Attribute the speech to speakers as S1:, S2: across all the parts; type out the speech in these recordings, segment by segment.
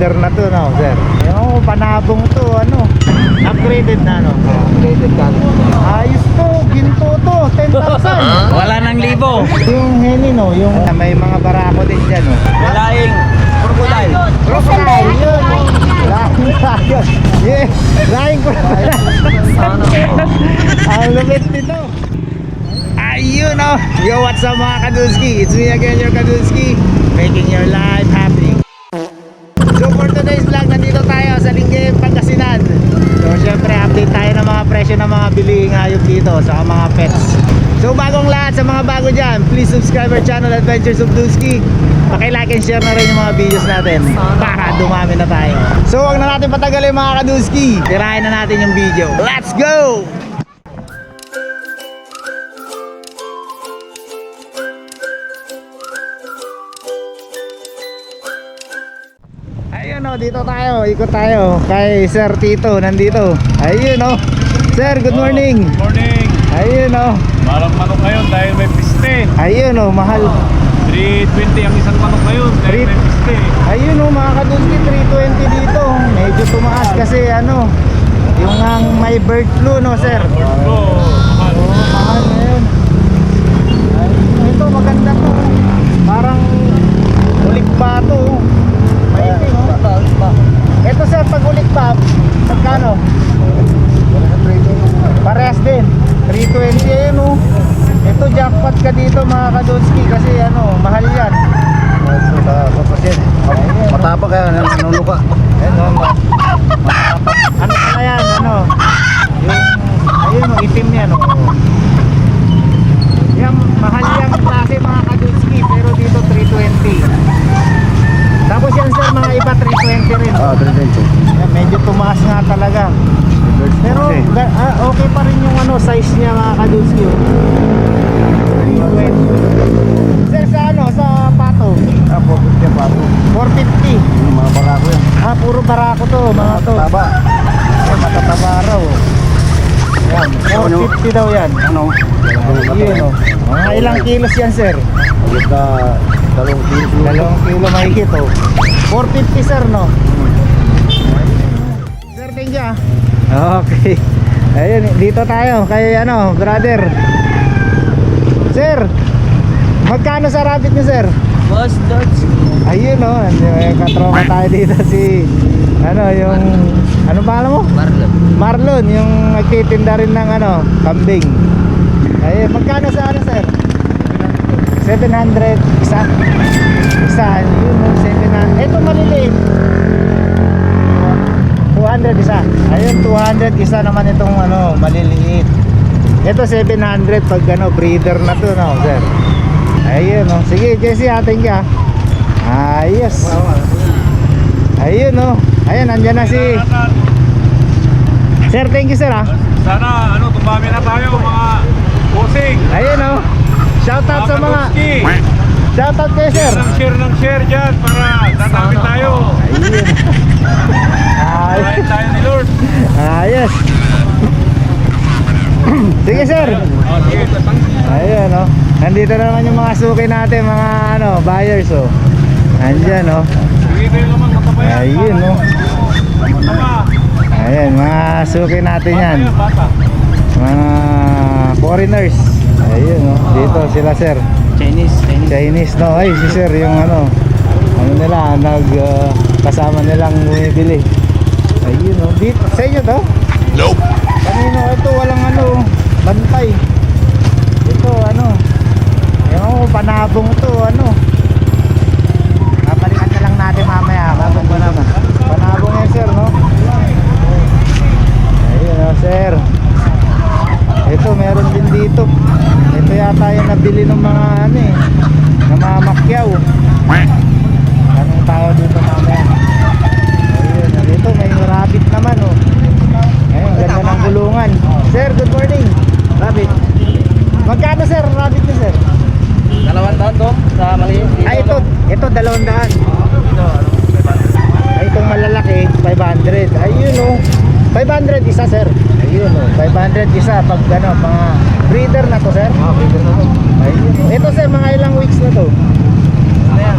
S1: breeder na to, no, sir? Yung panabong to, ano, upgraded na, no? Upgraded ka. Ayos to, ginto to, 10,000.
S2: Wala nang libo.
S1: Yung heni, no, yung may mga barako din dyan, no?
S2: Laing crocodile.
S1: Crocodile, yun. Laing tayo. Yeah, laing crocodile. Ang lupit nito. Ayun, oh. Yo, what's up mga Kadunski? It's me again, your Kadunski, making your life happy. So for today's vlog, nandito tayo sa Lingayen, Pangasinan. So syempre, update tayo ng mga presyo ng mga bilihing hayop dito sa mga pets. So bagong lahat, sa mga bago dyan, please subscribe our channel, Adventures of Dusky. Paki-like and share na rin yung mga videos natin para dumami na tayo. So huwag na natin patagalin mga Kadunski, tirahin na natin yung video. Let's go! Ayun, oh, dito tayo, ikot tayo kay Sir Tito, nandito. Ayun, oh. Sir, good morning.
S3: Morning.
S1: Ayun, oh.
S3: Parang manok ngayon dahil may piste.
S1: Ayun, oh, mahal.
S3: 320 ang isang manok ngayon dahil may piste.
S1: Ayun, oh, mga Kadunski, 320 dito. Medyo tumaas kasi ano, yung ang may bird flu, no, sir?
S3: Porto, mahal.
S1: Oo, mahal ngayon. Ayun, ito maganda to. Parang ulik pa to. Maiting, oh. Ito, sir, pag ulik pa, magkano? Parehas din, 320. Ayun, oh. Ito jackpot ka dito mga Kadunski kasi ano, mahal yan.
S2: Matapa kaya nanuluka.
S1: Ano pala yan, ano? Yung, ayun, oh, itim yan, oh. Yan, mahal yung klase mga Kadunski, pero dito 320. Tapos yan, sir, mga iba 320 rin.
S2: Ah, 320.
S1: Yan, medyo tumaas nga talaga. Pero okay pa rin yung ano, size niya mga Kadunski. 320. Sir, sa ano, sa pato?
S2: Ah, 450 ang pato.
S1: 450.
S2: Yung mga barako yan.
S1: Ah, puro barako to, mga to.
S2: Taba.
S1: Matataba raw. Yan, 450 daw yan.
S2: Ano?
S1: Yun, oh. Mga ilang kilos yan, sir?
S2: Higit na 2 kilos.
S1: 2 kilo mahigit, oh. 450, sir, no? Sir, thank you, ah. Okay. Ayun, dito tayo kay ano, brother. Sir, magkano sa rabbit niyo, sir?
S2: Boss Dodge.
S1: Ayun, oh, may katropa tayo dito si ano, yung ano pangalan mo?
S2: Marlon.
S1: Marlon, yung nagtitinda rin ng ano, kambing. Ayun, magkano sa ano, sir? 700 isa. Isa, yun, 700. Ito maliliit. 200 isa. Ayun, 200 isa naman itong ano, maliliit. Ito 700 pag ano, breeder na to, no, sir. Ayun, oh. Sige, Jesse, ating ka. Ayos. Ayun, oh. Ayun, andyan na si Sir, thank you, sir, ah.
S3: Sana ano, tumami na tayo mga bossing.
S1: Ayun, oh. Shoutout sa mga
S3: Kadunski.
S1: Shoutout kayo, sir.
S3: Ng share dyan para tatami tayo.
S1: Ayun. Ayos.
S3: Kain tayo ni Lord.
S1: Ayos. Sige, sir.
S3: Oh, sige.
S1: Ayun, oh. Nandito na naman yung mga suki natin, mga ano, buyers, oh. Andyan, oh.
S3: Sige tayo naman, matabayan.
S1: Ayun, oh.
S3: Mataba.
S1: Ayun, mga suki natin yan.
S3: Bata.
S1: Mga foreigners. Ayun, oh. Dito sila, sir. Chinese, no? Ay, si sir, yung ano nila, kasama nilang bumibili. Ayun, oh. Dito, sa inyo to?
S2: Nope.
S1: Kanino, ito, walang ano, bantay. Ito, ano, yung panabong to, ano. Kapalikan na lang natin mamaya. Panabong yan, sir, no? Ayun, oh, sir. Ito, meron din dito. Ito yata yung nabili ng mga ano eh, namamakyaw. Anong tayo dito mamaya? Ayun, dito may rabbit naman, oh. Ayun, ganda ng gulungan. Sir, good morning. Rabbit. Magkano, sir, rabbit niyo, sir?
S2: 200 to sa maliit.
S1: Ay, ito 200. Ay, itong malalaki 500. Ayun, oh. 500 isa, sir. Ayun, oh. 500 isa pag ano, mga breeder na to, sir.
S2: Breeder na to.
S1: Ayun, oh. Ito, sir, mga ilang weeks na to?
S2: Ano yan?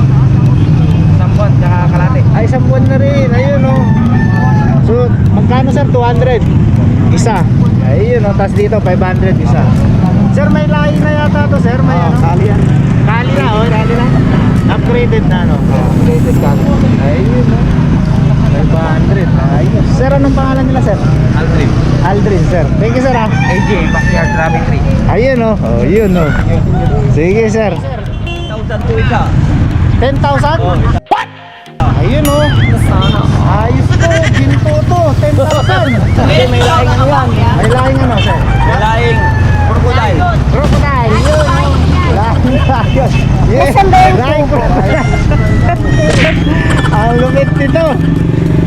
S2: 1 buwan, tsaka kalate.
S1: Ay, isang buwan na rin. Ayun, oh. So, magkano sir? 200? Isa. Ayun, oh. Tapos dito, 500 isa. Sir, may lahi na yata to, sir. May ano?
S2: Kali yan.
S1: Kali na, oh. Kali na. Upgraded na, no?
S2: Upgraded kali.
S1: Ayun, oh. 500. Ayun. Sir, anong pangalan nila, sir?
S2: Aldrin.
S1: Aldrin, sir. Thank you, sir, ah.
S2: AJ, backyard rabbit tree.
S1: Ayun, oh. Oh, yun, oh. Sige, sir.
S2: 1,000 to isa.
S1: 10,000? What? Ayun, oh. Ayos to. Ginto to. 10,000.
S2: Kasi may lahing ano yan.
S1: May lahing ano, sir?
S2: May lahing crocodile.
S1: Crocodile. Yun, oh. Lahing ayos. Yes. Lahing crocodile. Ang lumit nito.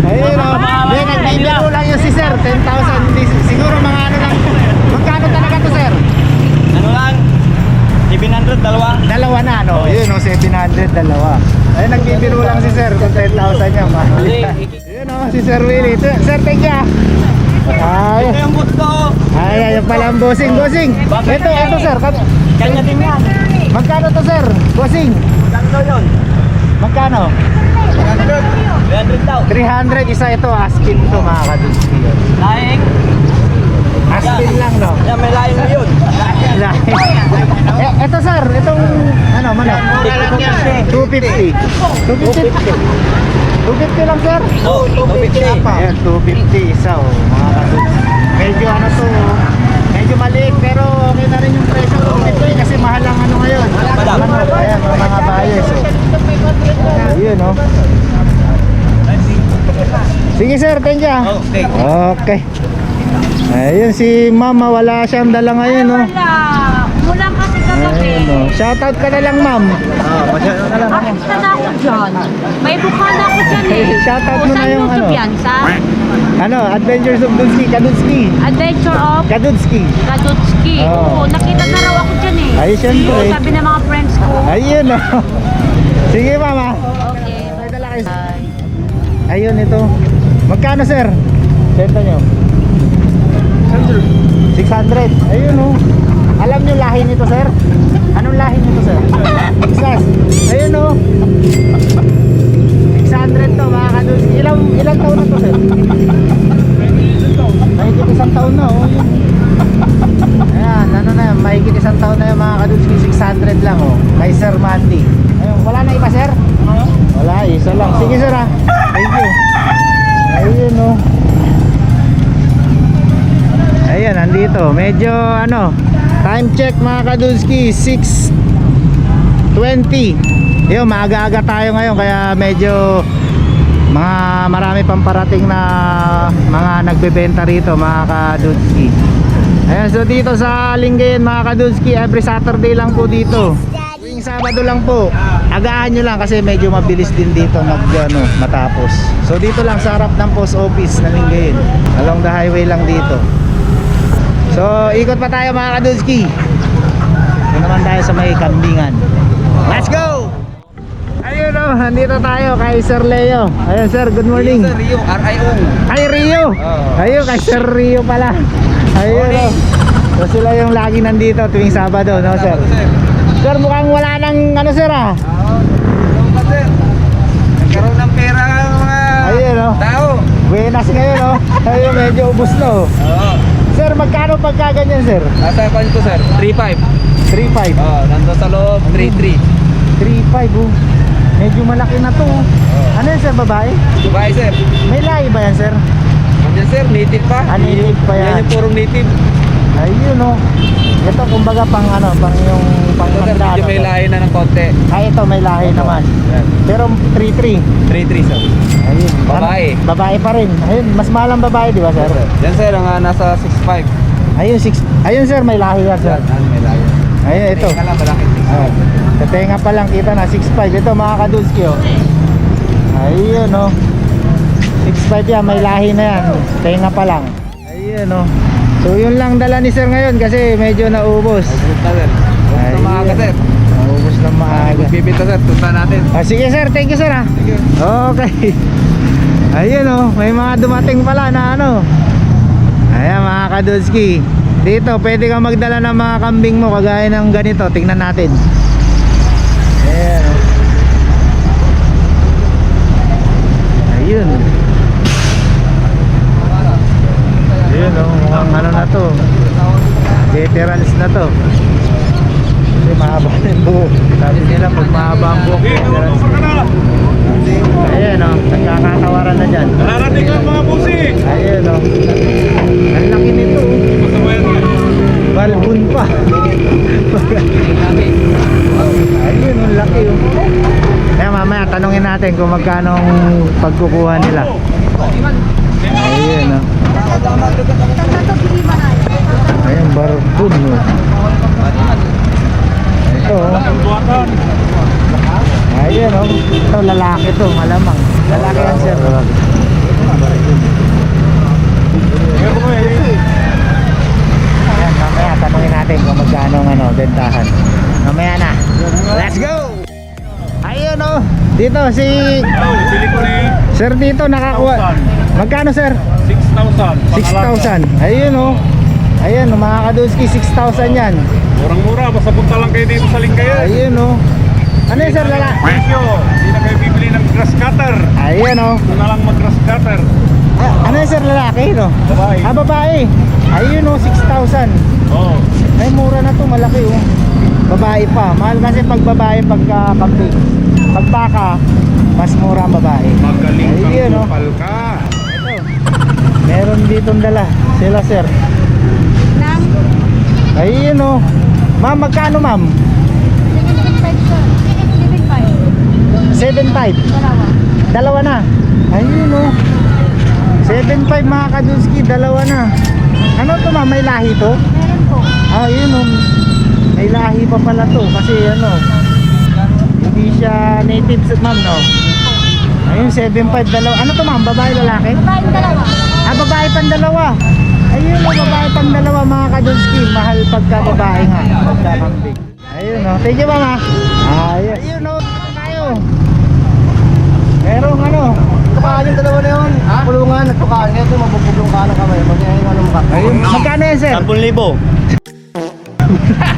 S1: Ayun, oh. Hindi, nagbibiro lang yun si sir. 10,000. Hindi, siguro mga ano lang. Magkano talaga to, sir?
S2: Ano lang? 700, dalawa.
S1: Dalawa na, no? Yun, oh. 700, dalawa. Ayun, nagbibiro lang si sir. Kung 10,000 niya, mahal. Yun, oh. Si Sir Willie. Sir, thank you, ah. Ay,
S2: Ito yung gusto.
S1: ay, ayun pala ang bossing, bossing. Ito, sir.
S2: Kanya din yan.
S1: Magkano to, sir? Bossing.
S2: Magkano yun?
S1: Magkano?
S2: 300 daw.
S1: 300 isa ito, askin to mga kadunski.
S2: Lahing.
S1: Askin lang, no?
S2: Yan, may lahing na yun.
S1: Ito, sir, itong ano, manok? 250. 250 lang, sir?
S2: Oh, 250.
S1: Ayan, 250 isa, oh, mga kadunski. Medyo ano to, medyo maliit, pero okay na rin yung presyo. 250 kasi mahal ang ano ngayon. Manok, ayan, mga buyers, oh. Ayun, oh. Sige, sir, thank you.
S2: Okay.
S1: Okay. Ayun si Mama, wala siyang dala ngayon, no?
S4: Wala. Mula kasi kagabi.
S1: Ayun, no. Shoutout ka na lang, ma'am.
S2: Masyado na lang.
S4: Bakit na ako dyan? May mukha na ako dyan eh.
S1: Shoutout mo na
S4: Saan
S1: yung
S4: YouTube
S1: ano?
S4: yan? Sa
S1: Ano, Adventures of Dudski, Kadudski.
S4: Adventure of
S1: Kadudski.
S4: Kadutski.
S1: Oo.
S4: Oo, nakita na raw ako dyan eh.
S1: Ay, syempre.
S4: Oo, sabi ng mga friends ko.
S1: Ayun, no. Sige, Mama.
S4: Okay.
S1: May dala kayo. Ayun, ito. Magkano, sir? Benta nyo? 600. Ayun, no. Alam nyo lahi nito, sir? Anong lahi nito, sir? Texas. Ayun, no. 600 to, mga kadunski. Ilang taon na to, sir? Mahigit isang taon na, oh. Yun. Ayan, ano na yan, mahigit isang taon na yung mga kadunski. 600 lang, oh. Kay Sir Mandy. Ayun, wala na iba, sir? Wala, isa lang. Sige, sir, ah. Thank you. Ayun, no. Ayan, nandito. Medyo, ano, time check, mga kadunski, 6:20. Yun, maaga-aga tayo ngayon, kaya medyo marami pang parating na mga nagbebenta rito, mga kadunski. Ayan, so dito sa Lingayen, mga kadunski, every Saturday lang po dito. Tuwing Sabado lang po. Agahan nyo lang kasi medyo mabilis din dito matapos. So dito lang sa harap ng post office na Lingayen. Along the highway lang dito. So ikot pa tayo, mga kadunski. Ito naman tayo sa may kambingan. Let's go! Ayun, oh, nandito tayo kay Sir Leo. Ayun, sir, good morning.
S2: Sir Rio, RIO.
S1: Kay Rio.
S2: Oo.
S1: Ayun, kay Sir Rio pala. Ayun, oh. So sila yung lagi nandito tuwing Sabado, no, sir? Sir, mukhang wala nang ano, sir, ah.
S2: Oo. Ano ba, sir? Nagkaroon ng pera ang mga
S1: Ayun, oh.
S2: tao.
S1: Buenas ngayon, oh. Ayun, medyo ubos na, oh.
S2: Oo.
S1: Sir, magkano pagka ganyan, sir?
S2: Nasa kwan ko, sir? 3.5.
S1: 3.5.
S2: Oo, nandun sa loob, 3.3.
S1: 3.5, oh. Medyo malaki na to, oh. Ano yan, sir, babae?
S2: Dubai, sir.
S1: May lahi ba yan, sir?
S2: Yan, sir, native pa.
S1: Ah, native pa yan.
S2: Yan yung purong native.
S1: Ayun, oh. Ito, kumbaga, pang ano, pang yung pang
S2: Ito, sir, medyo may lahi na ng konti.
S1: Ay, ito, may lahi naman.
S2: Yan.
S1: Pero 3.3.
S2: 3.3, sir.
S1: Ayun.
S2: Babae.
S1: Babae pa rin. Ayun, mas mahal ang babae, di ba, sir?
S2: Yan, sir, ang nasa 6.5.
S1: Ayun, Ayun, sir, may lahi yan, sir.
S2: Yan, may lahi.
S1: Ayun, ito.
S2: Tingnan lang, malaki 6.5.
S1: Oh. Sa tenga pa lang kita na 6.5. Ito, mga kadulski, oh. Ayun, oh. 6.5 yan, may lahi na yan. Tenga pa lang. Ayun, oh. So, yun lang dala ni sir ngayon kasi medyo naubos.
S2: Ubus na, sir. Ubus na maaga, sir.
S1: Naubos na maaga.
S2: Bibita, sir. Tunta natin.
S1: Ah, sige, sir, thank you, sir, ah.
S2: Sige.
S1: Okay. Ayun, oh, may mga dumating pala na ano. Ayan, mga kadulski. Dito, pwede kang magdala ng mga kambing mo kagaya ng ganito. Tingnan natin. Ayan, oh. magkano ang pagkukuha nila. Ayun, no. Ayun, barkun, no. Ito,
S3: Buwatan.
S1: ayun, no. Ito, lalaki to, malamang. Lalaki yan, sir. Ayan, mamaya tanungin natin kung magkano ang ano, bentahan. Mamaya na. Let's go! Ayun, no. Dito si
S3: Sili ko ni
S1: Sir dito nakakuha. Magkano, sir?
S3: 6,000.
S1: 6,000. Ayun, oh. Ayun, oh, mga Kadunski, 6,000 yan.
S3: Murang-mura, basta punta lang kayo dito sa Lingayen.
S1: Ayun, oh. Ano yun, sir, lala?
S3: Presyo, hindi na kayo bibili ng grass cutter.
S1: Ayun, oh.
S3: Ito na lang mag-grass cutter.
S1: Ano yun, sir, lalaki, no?
S3: Babae.
S1: Ah, babae. Ayun, oh, 6,000.
S3: Oo.
S1: Ay, mura na to, malaki, oh. Babae pa. Mahal kasi pag babae, pagka kambing. Pag baka, mas mura ang babae.
S3: Magaling
S1: Ayun,
S3: kang
S1: oh.
S3: kupal ka.
S1: Meron ditong dala. Sila, sir. Ayun, oh. Ma'am, magkano, ma'am? 7,500. Dalawa na. Ayun, oh. 7,500 mga Kadunski, dalawa na. Ano to, ma'am? May lahi to?
S4: Meron po.
S1: Ah, yun, oh. May lahi pa pala to kasi ano, hindi siya native, ma'am, no? Ayun, 7,500 dalawa. Ano to, ma'am? Babae, lalaki?
S4: Babaeng dalawa.
S1: Ah, babae pang dalawa. Ayun, oh, babae pang dalawa mga Kadunski. Mahal pagka babae nga. Pagka kambing. Ayun, oh. Thank you, ma'am, ha? Ayun. Ayun, oh. Tayo. Merong ano.
S2: Tukaan yung dalawa na yun. Pulungan, nagtukaan. Kaya ito, mabubuglong ka ng kamay. Magkaya ano mo ka.
S1: Ayun. Magkano yan, sir?
S2: 10,000.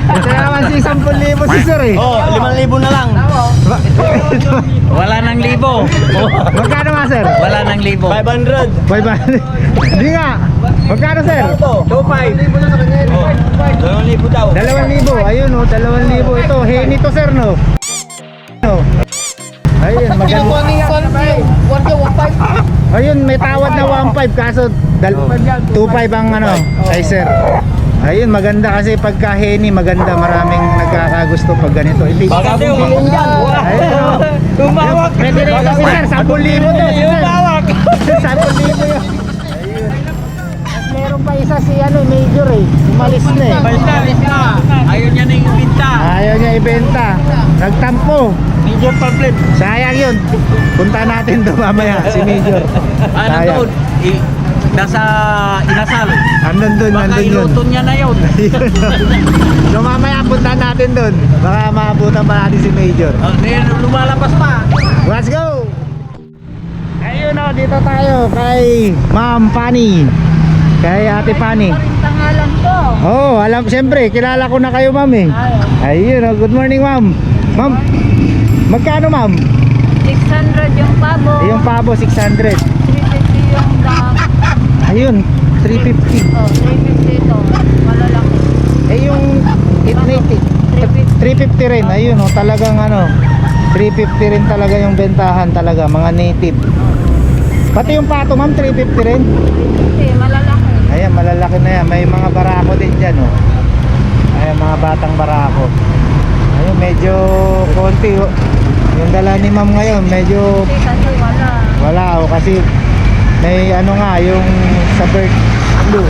S1: Kasi naman si 10,000 si sir, eh.
S2: Oh, 5,000 na lang.
S5: Wala nang libo.
S1: Magkano nga, sir?
S5: Wala nang libo.
S2: 500.
S1: 500. Hindi nga. Magkano, sir?
S2: 2,500 na sa kanya. 2,000 daw.
S1: 2,000. Ayun, oh, 2,000. Ito, henny to, sir, no? No. Ayun, maganda. Ayun, may tawad na 1,500 kaso 2,500 ang ano, kay sir. Ayun, maganda kasi pagka henny, maganda, maraming nagkakagusto pag ganito. Ito.
S2: Bilhin yan.
S1: Ayun, oh.
S5: Tumawag.
S1: Pwede rin kasi, sir, 10,000 to.
S5: Tumawag.
S1: 10,000 yun. Ayun. At meron pa isa si ano, major, eh. Umalis na, eh.
S5: Ayaw niya na yung binta.
S1: Ayaw niya ibenta. Nagtampo.
S5: Major pamphlet.
S1: Sayang yun. Punta natin doon mamaya si Major.
S5: Ano
S1: Sayang.
S5: doon? Nasa inasal.
S1: Andun doon,
S5: Baka
S1: nandun yun.
S5: iluto niya na yun.
S1: So mamaya punta natin doon. Baka maabutan pa natin si Major.
S5: Lumalabas pa.
S1: Let's go! Ayun, oh, dito tayo kay Ma'am Fanny. Kay Ate Fanny.
S4: Pangalan ko.
S1: Oh, alam, siyempre, kilala ko na kayo, ma'am, eh. Ayun, oh, good morning, ma'am. Ma'am, magkano, ma'am?
S4: 600 yung pabo.
S1: Yung pabo, 600.
S4: 350 yung dam.
S1: Ayun, 350.
S4: Oh, 350 ito. Malalaki.
S1: Eh, yung 890. 350 rin. Ayun, oh, talagang ano, 350 rin talaga yung bentahan talaga, mga native. Pati yung pato, ma'am, 350 rin.
S4: 350, malalaki.
S1: Ayan, malalaki na yan. May mga barako din dyan, oh. Ayan, mga batang barako. Ayun, medyo konti, oh. Yung dala ni ma'am ngayon, medyo
S4: Kasi wala.
S1: wala, oh. Kasi may ano nga, yung sa bird blue.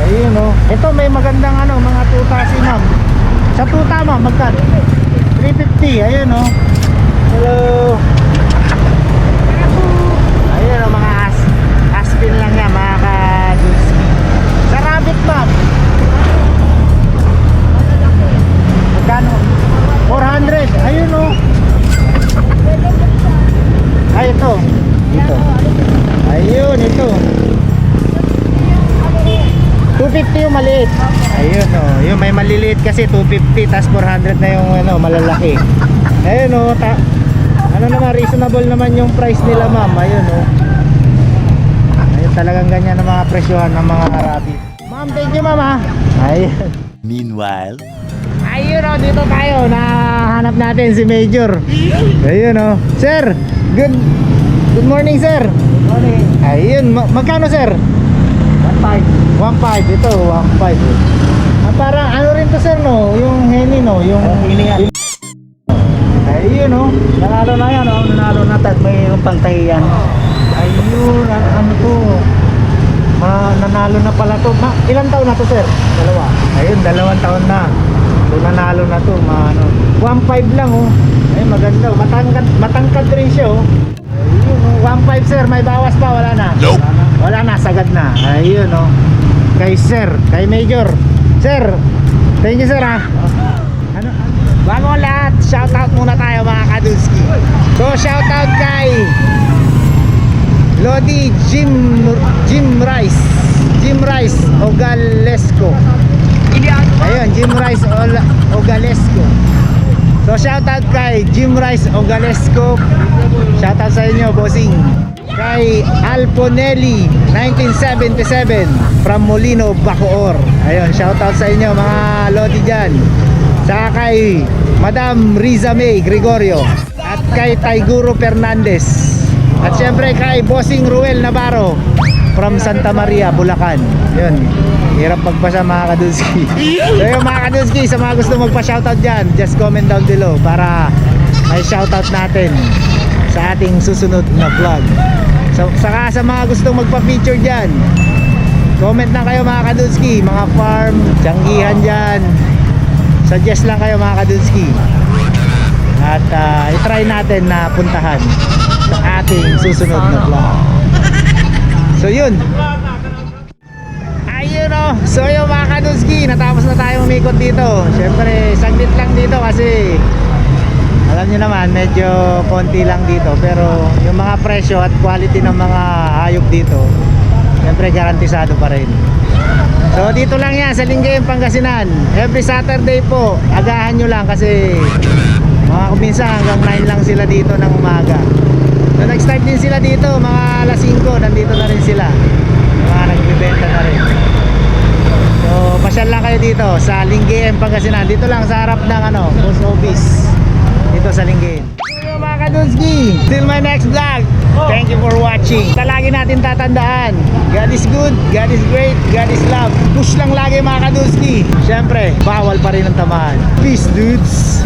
S1: Ayun, oh. Ito, may magandang ano, mga tuta si ma'am. Sa tuta, ma'am, magkano? 350, ayun, oh. Hello. Ayun, oh, mga aspin lang yan, mga ka-Dulski. Sa rabbit, ma'am. Magkano? 400. Ayun, oh. Ay, ito. Dito. Ayun, ito. 250 yung maliit. Ayun, oh. Yung may maliliit kasi 250, tas 400 na yung ano, malalaki. Ayun, oh. Ano naman, reasonable naman yung price nila, ma'am. Ayun, oh. Ayun, talagang ganyan ang mga presyohan ng mga rabbit. Ma'am, thank you, ma'am, ha. Ayun.
S2: Meanwhile.
S1: Ayun, oh, dito tayo. Nahanap natin si Major. Ayun, oh. Sir, good morning, sir. Good morning. Ayun, magkano, sir? 1.5. 1.5. Ito, 1.5. Ah, parang ano rin to, sir, no? Yung henny, no? Yung Ayun oh, nanalo na yan oh, nanalo na at mayroong pangtahiyan. Ayun, ano to? Nanalo na pala to. Ilang taon na to, sir? Dalawa. Ayun, 2 taon na. So nanalo na to, ano. 1.5 lang oh. Ay maganda, matangkad rin siya oh. Ayun oh, 1.5 sir, may bawas pa, wala na. Nope. Wala na, sagad na. Ayun oh. Kay sir, kay major. Sir, thank you sir ha. Ano? Bago ang lahat, shoutout muna tayo mga Kadunski. So shoutout kay Lodi Jim Rice Ogalesco. Ayun, Jim Rice Ogalesco. So shoutout kay Jim Rice Ogalesco. Shoutout sa inyo, bossing. Kay Alponelli 1977 from Molino, Bacoor. Ayun, shoutout sa inyo mga lodi dyan. Saka kay Madam Riza May Gregorio. At kay Taiguro Fernandez. At syempre kay Bossing Ruel Navarro from Santa Maria, Bulacan. Yun, hirap magpasa mga Kadunski. So yung mga Kadunski, sa mga gusto magpa-shoutout dyan, just comment down below para may shoutout natin sa ating susunod na vlog. So, saka sa mga gustong magpa-feature dyan, comment lang kayo mga Kadunski, mga farm, tiyanggihan dyan. Suggest lang kayo mga Kadunski. At i-try natin na puntahan sa ating susunod na vlog. So yun. Ayun o. So yung mga Kadunski, natapos na tayo umikot dito. Siyempre saglit lang dito kasi alam nyo naman medyo konti lang dito. Pero yung mga presyo at quality ng mga hayop dito, siyempre garantisado pa rin. So dito lang yan sa Lingayen, Pangasinan. Every Saturday po, agahan nyo lang kasi mga kuminsan hanggang 9 lang sila dito ng umaga. So nag-start din sila dito mga alas 5, nandito na rin sila. Mga nagbibenta na rin. So pasyal lang kayo dito sa Lingayen, Pangasinan. Dito lang sa harap ng post office dito sa Lingayen. So mga Kadunski, till my next vlog. Thank you for watching. Lagi natin tatandaan, God is good, God is great, God is love. Push lang lagi mga Kadunski. Siyempre, bawal pa rin ang tamaan. Peace dudes.